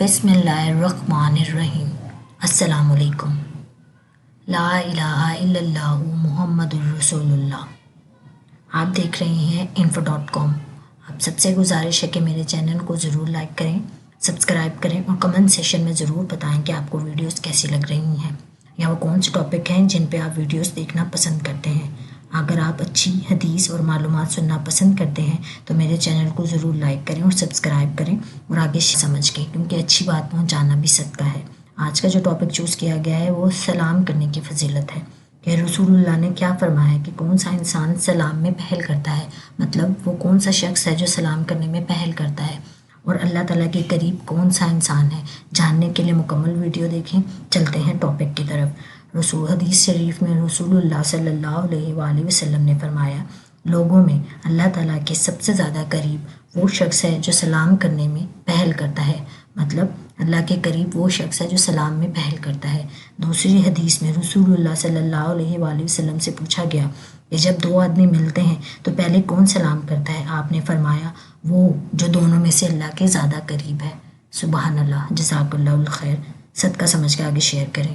बिस्मिल्लाहिर्रहमानिर्रहीम। अस्सलाम वालेकुम। ला इलाहा इल्लल्लाह मुहम्मदुर रसूलुल्लाह। आप देख रहे हैं info.com। आप सबसे गुजारिश है कि मेरे चैनल को ज़रूर लाइक करें, सब्सक्राइब करें और कमेंट सेशन में ज़रूर बताएं कि आपको वीडियोस कैसी लग रही हैं या वो कौन से टॉपिक हैं जिन पे आप वीडियोस देखना पसंद करते हैं। अगर आप अच्छी हदीस और मालूमात सुनना पसंद करते हैं तो मेरे चैनल को ज़रूर लाइक करें और सब्सक्राइब करें और आगे समझ के, क्योंकि अच्छी बात पहुंचाना भी सदका है। आज का जो टॉपिक चूज़ किया गया है वो सलाम करने की फजीलत है कि रसूलुल्लाह ने क्या फरमाया कि कौन सा इंसान सलाम में पहल करता है, मतलब वो कौन सा शख्स है जो सलाम करने में पहल करता है और अल्लाह ताला के करीब कौन सा इंसान है। जानने के लिए मुकम्मल वीडियो देखें। चलते हैं टॉपिक की तरफ। हदीस शरीफ में रसूलुल्लाह सल्लल्लाहु अलैहि वसल्लम ने फरमाया, लोगों में अल्लाह ताला के सबसे ज़्यादा करीब वो शख्स है जो सलाम करने में पहल करता है, मतलब अल्लाह के करीब वो शख्स है जो सलाम में पहल करता है। दूसरी हदीस में रसूलुल्लाह सल्लल्लाहु अलैहि वसल्लम से पूछा गया कि जब दो आदमी मिलते हैं तो पहले कौन सलाम करता है। आपने फरमाया, वो जो दोनों में से अल्लाह के ज़्यादा करीब है। सुबहान अल्लाह, जज़ाकल्लाहुल खैर। सदका समझ के आगे शेयर करें।